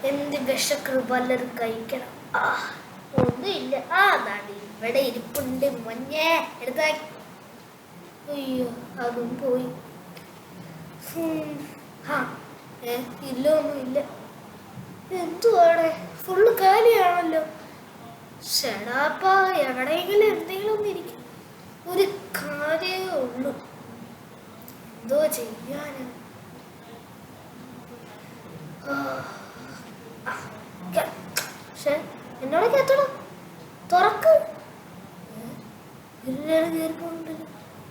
എന്ത് വിശക്കറ് വല്ലതും കഴിക്കണം. ഒന്നുമില്ല. നാടി ഇവിടെ ഇരിപ്പുണ്ട് മഞ്ഞേ എടുത്താ. അയ്യോ അതും പോയി. ഇല്ല ഒന്നുമില്ല. എന്തുവാടെ ഫുള്ള് കാലിയാണല്ലോ. ഷടാപ്പാ എവിടെയെങ്കിലും എന്തെങ്കിലും ഒന്നിരിക്കും. ഒരു കാര്യമേ ഉള്ളൂ. എന്തോ ചെയ്യാന്. എന്നോട് കേട്ടണം തുറക്ക്. കയറി പോകണ്ടല്ലോ.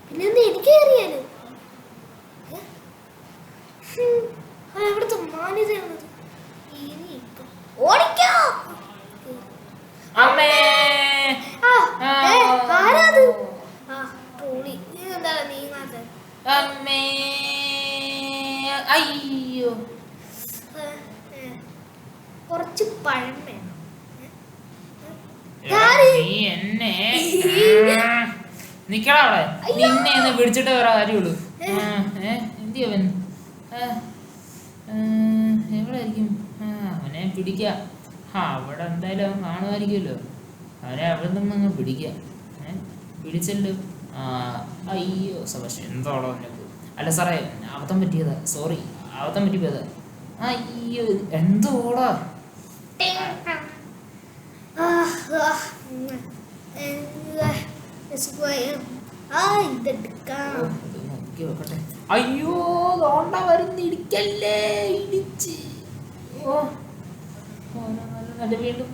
പിന്നെ എന്ത് എനിക്ക് കയറിയാല് എവിടുത്തെ മാന്യതയാണത്. ഇനി ഇപ്പൊ ഓടിക്കോ. ആരാത്? പൊളി. എന്താ നീങ്ങാത്ത? അയ്യോ കുറച്ച് പഴം വേണം. നിക്കടാ അവിടെ. നിന്നെ ഒന്ന് പിടിച്ചിട്ട് വേറെ കാര്യമുള്ളൂ. എന്തിയവൻ എവിടെ ആയിരിക്കും? അവനെ പിടിക്കാം. അവിടെ എന്തായാലും അവൻ കാണുമായിരിക്കുമല്ലോ. അവനെ അവിടെ നിന്നങ്ങ് പിടിക്കാം. പിടിച്ചല്ലോ. അയ്യോ സബാഷ് എന്തോളോ നിനക്ക്. അല്ല സാറേ അബദ്ധം പറ്റിയതാ. സോറി അബദ്ധം പറ്റിപ്പോയതാ. അയ്യോ എന്തോടാ. അയ്യോ തോണ്ട വരുന്നിടിക്കല്ലേ. ഇടിച്ച് നല്ല വീണ്ടും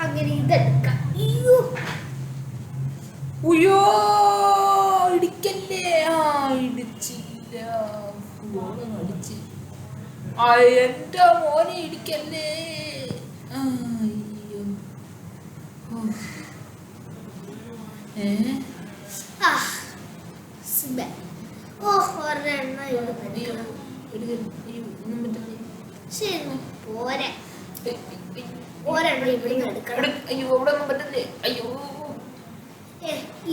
അങ്ങനെ ഇതെടുക്കാം. ഉയ്യോ ഇടിക്കല്ലേ. ഇടിച്ചില്ല. അടിച്ച് എന്റെ മോനെ ഇടിക്കല്ലേ. അയ്യോ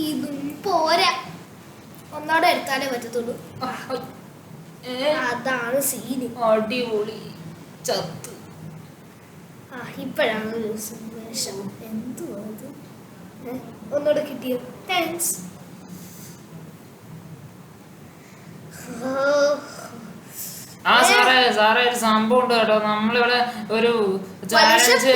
ഇതും പോരാ. ഒന്നോടെ എടുത്താലേ പറ്റത്തുള്ളൂ. അതാണ് സീന്. അടിപൊളി ചത്ത്. ഇപ്പോഴാണ് ഒരു സന്തോഷം. എന്തുവാ അത്? ഒന്നോടെ കിട്ടിയോ? താങ്ക്സ്. സാറേ ഒരു സംഭവം ഉണ്ട് കേട്ടോ. നമ്മളിവിടെ ഒരു ചാലഞ്ച്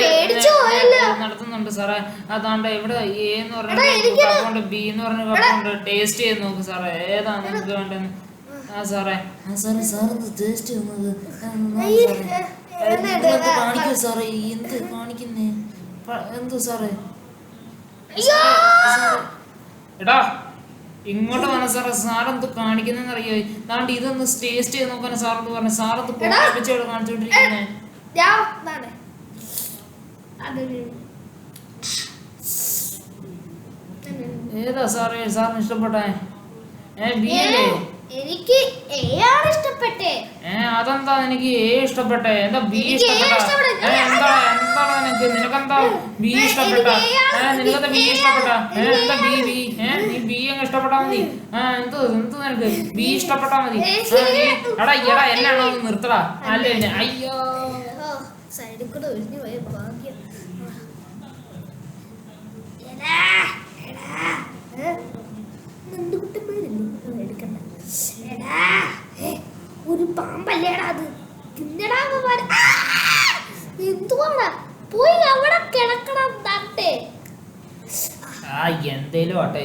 നടത്തുന്നുണ്ട് സാറേ. അതാണ്ട് ഇവിടെ എ എന്ന് പറഞ്ഞ ബി എന്ന് പറഞ്ഞ കുഴപ്പമുണ്ട്. ടേസ്റ്റ് ചെയ്ത് നോക്ക് സാറേ. ഏതാ നിങ്ങൾക്ക് വേണ്ടെന്ന്? സാറേ സാറൊന്ന് ടേസ്റ്റ് ചെയ്യുന്നത് കാണിക്കൂ സാറേ. എന്ത് കാണിക്കുന്നേ? എന്തോ സാറേ. എടാ ഇങ്ങോട്ട് വന്ന സാറേ. സാറെന്ത് കാണിക്കുന്നെന്ന് അറിയോ? താണ്ട് ഇതൊന്ന് ടേസ്റ്റ് ചെയ്ത് നോക്കാൻ സാറെന്ന് പറഞ്ഞു. സാറെന്ത് പൊടിച്ചോട് കാണിച്ചോണ്ടിരിക്കുന്നേ? ഏതാ സാറേ സാറിന് ഇഷ്ടപ്പെട്ടെ? ബി അല്ലേ? എനിക്ക് എ ആണ് ഇഷ്ടപ്പെട്ടെ. അതെന്താ എനിക്ക് എ ഇഷ്ടപ്പെട്ടെ? എന്താ ബി ഇഷ്ടപ്പെട്ട? എന്താണ് നിനക്ക്? നിനക്കെന്താ ബി ഇഷ്ടപ്പെട്ട? നിനക്കെന്താ ബി ഇഷ്ടപ്പെട്ട? എന്താ ബി ബി നീ ബി അങ്ങ് ഇഷ്ടപ്പെട്ടാ മതി. എന്ത് നിനക്ക് ബി ഇഷ്ടപ്പെട്ടാ മതി. എടാ എന്നാണോ നിർത്തടാ. അല്ലേ പിന്നെ അയ്യോ സൈഡിൽ കൂടെ ഒഴിഞ്ഞു പോയ ഭാഗ്യം. ഒരു പാമ്പല്ലേടാ അത്. എന്തുവാടാ പോയി അവിടെ കിടക്കണം. തട്ടെ എന്തേലും ആട്ടെ.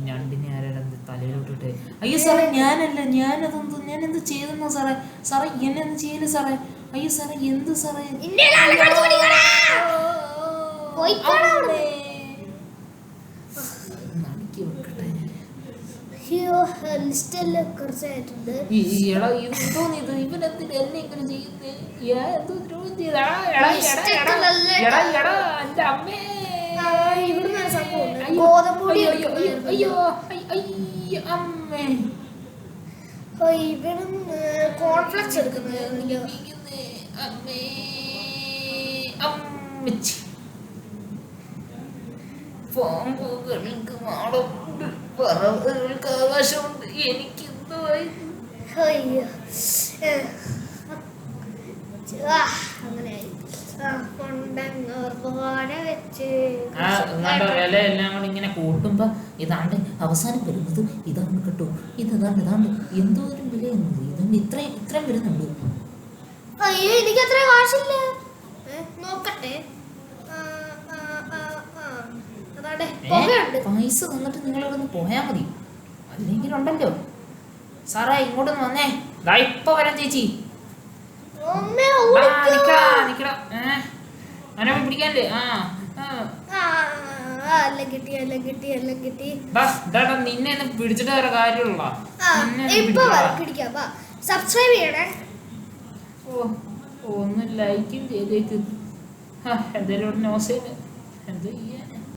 ഞണ്ടിനെ ആരാടെന്ത് തലയിലോട്ടിട്ട്. അയ്യോ സാറേ ഞാനല്ല. ഞാനെന്ത് ചെയ്തെന്നോ സാറേ? സാറേ എന്നെന്ത് ചെയ്യല് സാറേ? അയ്യോ സാറേ എന്ത് സാറേ? കോൺഫ്ലക്സ് എടുക്കുന്നത്. അമ്മച്ചി പാമ്പുകൾക്ക് മാളമുണ്ട്, പറവകൾക്ക് ആകാശമുണ്ട്, എനിക്കെന്തോ അയ്യോ അങ്ങനെയായി കൊണ്ടങ്ങോർപോലെ വെച്ച് ഇങ്ങോട്ട് വില എല്ലാം കൂടി ഇങ്ങനെ കൂട്ടുമ്പോ ഇതാണ്ട് അവസാനം വരുന്നത് ഇതാണ് കേട്ടോ. ഇതാണ് എന്തോരം വിലയെന്നത്, ഇതൊന്നും ഇത്രയും വരുന്നുണ്ട്. അയ്യോ എനിക്ക് അത്ര കാശില്ല. നോക്കട്ടെ. അതാടെ പുകയുണ്ട്. പൈസ തന്നിട്ട് നിങ്ങളിവിടെ നിന്ന് പോയാ മതി, അല്ലെങ്കിൽ ഉണ്ടല്ലോ. സാറേ ഇങ്ങോട്ടൊന്ന് വന്നേ, ഇപ്പൊ വരാം ചേച്ചി. നിക്കടാ അവനെ പിടിക്കാല്ലേ. നിന്നെ ഒന്ന് പിടിച്ചിട്ട് വേറെ കാര്യമുള്ള സബ്സ്ക്രൈബ് ചെയ്യണേ. ഒന്ന് ലൈക്കും ചെയ്തേക്ക്. എന്തായാലും ന്യൂസ് എന്ത് ചെയ്യാൻ.